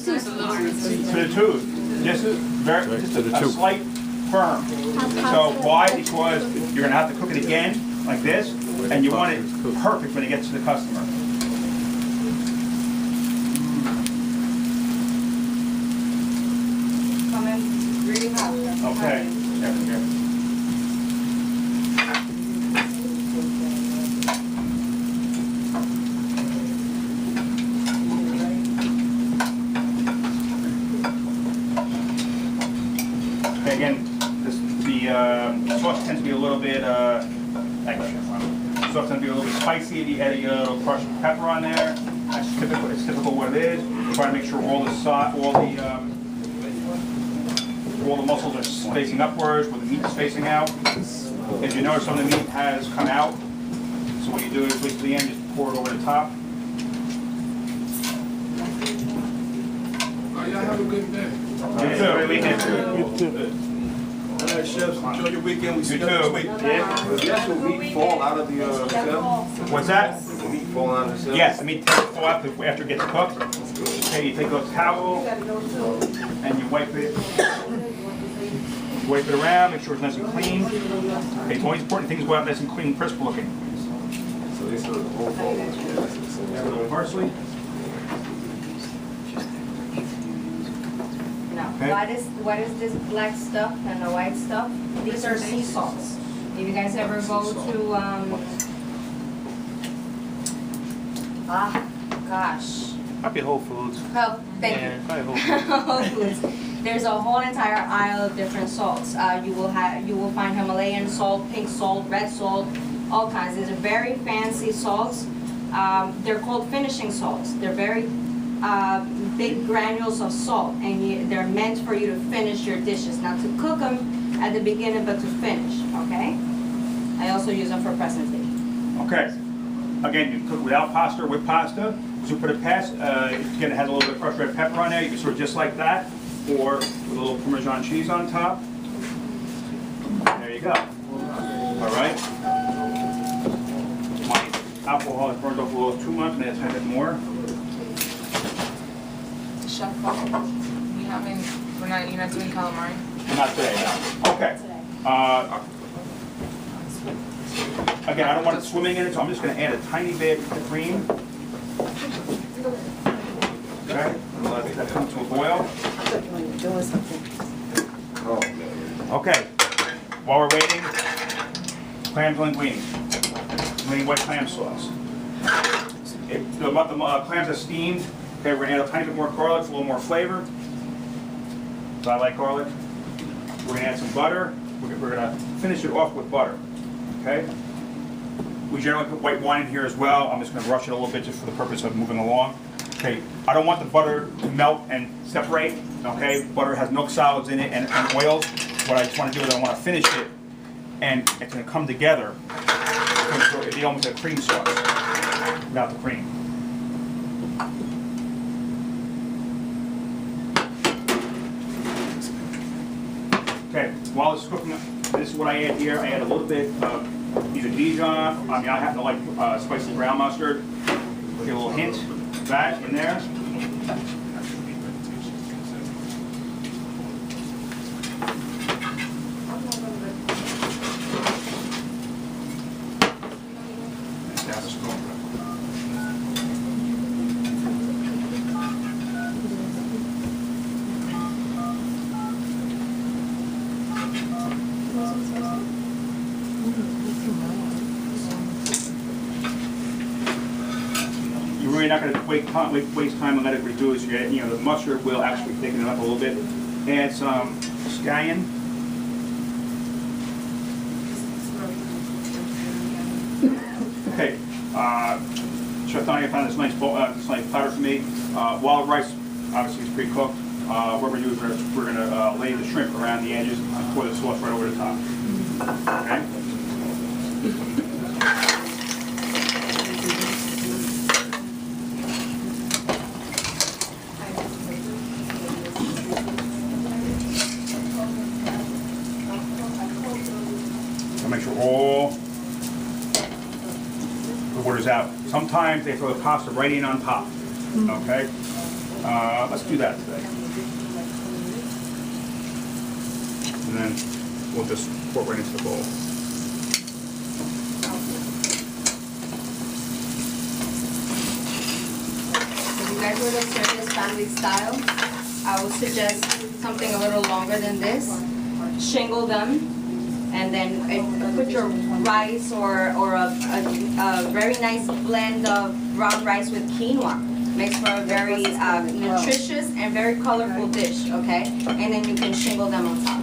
To the tooth. Just a slight firm. So why? Because you're gonna have to cook it again, like this, and you want it perfect when it gets to the customer. Come in really hot. Okay. Yeah. Again, the sauce tends to be a little bit, sauce tends to be a little bit spicy. If you add a little crushed pepper on there, that's typical. It's typical what it is. Try to make sure all the muscles are facing upwards, where the meat is facing out. As you notice, some of the meat has come out. So what you do is wait till the end, just pour it over the top. Y'all have a good day. You too. All right, chefs, enjoy your weekend. We see You you next too. week. Yes, will meat fall out of the cell? What's that? Will meat fall out of the cell? Yes, the meat takes fall out after it gets cooked. Okay, you take a towel and you wipe it around, make sure it's nice and clean. Okay, it's always important things go out nice and clean and crisp looking. So they sort of whole fall. Add a little parsley. No. Okay. What is this black stuff and the white stuff? These are sea salts. If you guys ever go to gosh. Probably Whole Foods. Oh, thank you. Yeah, probably Whole Foods. Whole Foods. There's a whole entire aisle of different salts. You will find Himalayan salt, pink salt, red salt, all kinds. These are very fancy salts. They're called finishing salts. They're very big granules of salt, and they're meant for you to finish your dishes, not to cook them at the beginning, but to finish. Okay. I also use them for presentation. Okay. Again, you can cook without pasta or with pasta. Super de peste, again, it has a little bit of crushed red pepper on there. You can serve just like that, or with a little Parmesan cheese on top. There you go. All right. My alcohol has burned off a little too much, maybe a tiny bit more. Chef, you're not doing calamari? Not today, no. Okay. Again, I don't want it swimming in it, so I'm just going to add a tiny bit of cream. Okay, let that come to a boil. Okay, while we're waiting, clams linguine. Linguine white clam sauce. If the clams are steamed, okay, we're going to add a tiny bit more garlic for a little more flavor. So I like garlic. We're going to add some butter. We're going to finish it off with butter. Okay? We generally put white wine in here as well. I'm just going to rush it a little bit just for the purpose of moving along. Okay, I don't want the butter to melt and separate. Okay, butter has milk solids in it and oils. What I just want to do is I want to finish it, and it's going to come together. It'll be almost a cream sauce without the cream. Okay, while it's cooking, this is what I add here. I add a little bit of either Dijon. I mean, I happen to like spicy brown mustard. Get a little hint of that in there. You're really not going to waste time and let it reduce. You know, the mustard will actually thicken it up a little bit. Add some scallion. Okay, Chef Donnie found this nice platter for me. Wild rice, obviously, is pre-cooked. What we're going to do is we're going to lay the shrimp around the edges and pour the sauce right over the top. Okay. Make sure all the water's out. Sometimes they throw the pasta right in on top. Okay? Let's do that today. And then we'll just pour it right into the bowl. If you guys were to serve this family style, I would suggest something a little longer than this. Shingle them, and then put your rice or a very nice blend of brown rice with quinoa. Makes for a very nutritious and very colorful dish, okay? And then you can shingle them on top.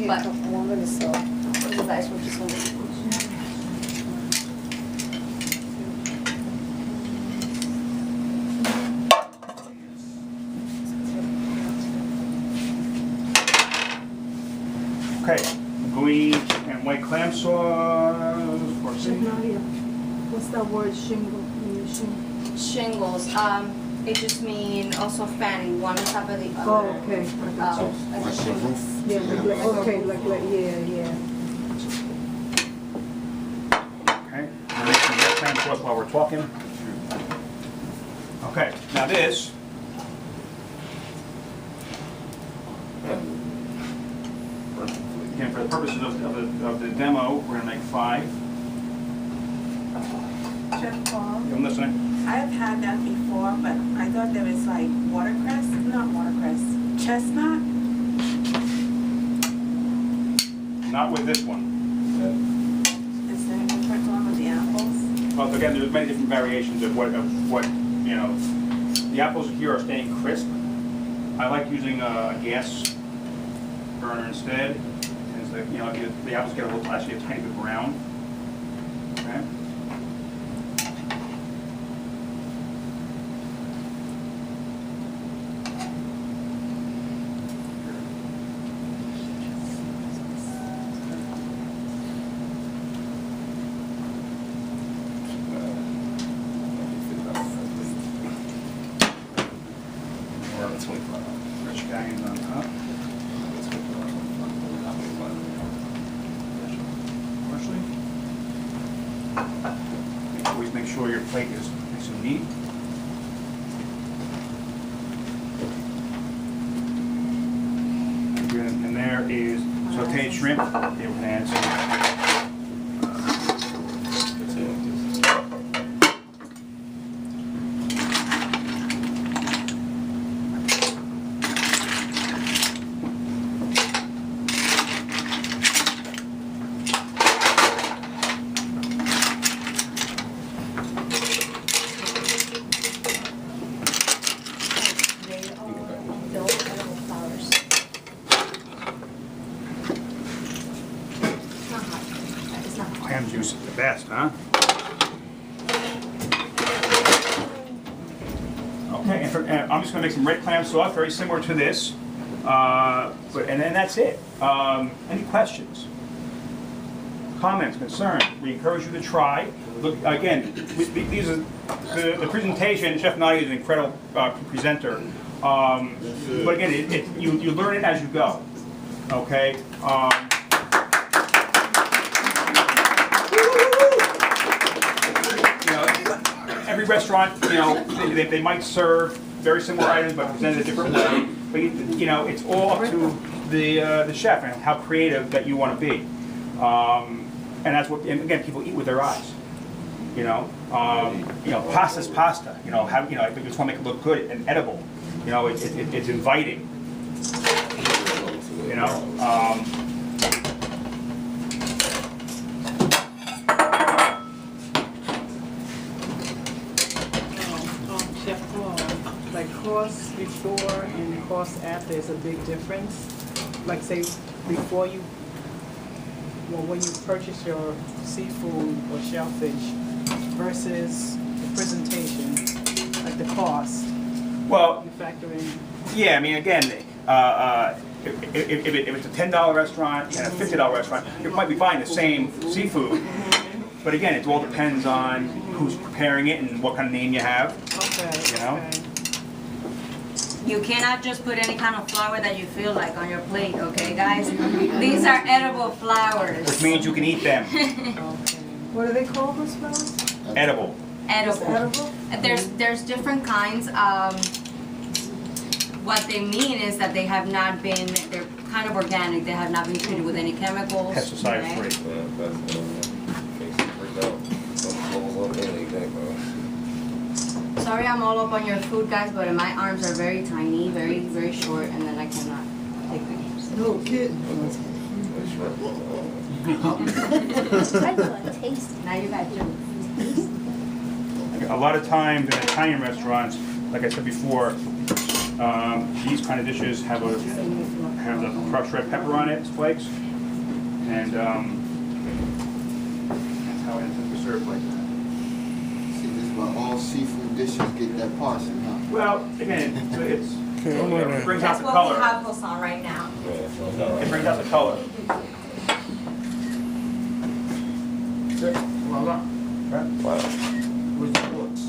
But, the rice will just Okay, green and white clam sauce. For What's that word, shingle? shingles. It just means also fanning one on top of the Oh, other. okay, I got you. As a shingle. Yeah, okay, yeah. Okay, we'll make some white clam sauce while we're talking. Okay, now this. Again, for the purposes of the demo, we're gonna make 5. Chef Paul, I'm listening. I've had that before, but I thought there was like watercress, not watercress, chestnut. Not with this one. Is there a different one with the apples? Well, again, there's many different variations of what you know. The apples here are staying crisp. I like using a gas burner instead, because the apples get actually a tiny bit brown. Okay. Rich scallions on top. Parsley. Always make sure your plate is nice and neat. And there is sauteed shrimp. Okay, we're gonna add some. Clam juice is the best, huh? Okay, and I'm just gonna make some red clam sauce, very similar to this. And then that's it. Any questions? Comments, concerns? We encourage you to try. Look, again, these are the presentation. Chef Nadia is an incredible presenter. But again, you learn it as you go. Okay. Every restaurant, they might serve very similar items but presented a different way. But it's all up to the chef and how creative that you want to be. And that's what, and again, people eat with their eyes. Pasta's pasta. If you just want to make it look good and edible, it's inviting. Chef Paul, like cost before and cost after is a big difference. Like say before when you purchase your seafood or shellfish versus the presentation, like the cost. Well, You factor in. yeah, I mean, again, if it's a $10 restaurant and a $50 restaurant, you might be buying the same seafood. But again, it all depends on who's preparing it and what kind of name you have. Okay. Okay. You cannot just put any kind of flour that you feel like on your plate, okay, guys? These are edible flowers. Which means you can eat them. What do they call those flowers? Edible. Edible. Edible? There's different kinds. what they mean is that they have not been, they're kind of organic, they have not been treated with any chemicals. Pesticide right? free. Yeah, that's, case it freaked out. Don't blow up anything, bro. Sorry I'm all up on your food, guys, but my arms are very tiny, very, very short, and then I cannot take pictures. No kidding. That's shrimp. Now you got jokes. A lot of times in Italian restaurants, like I said before, these kind of dishes have the crushed red pepper on it, flakes, and that's how it ends up served like that. See, this is why all seafood dishes get that parsley, huh? Well, again, it brings out That's the what we color. have Hassan right now. It brings out the color. Well done. Wow. Which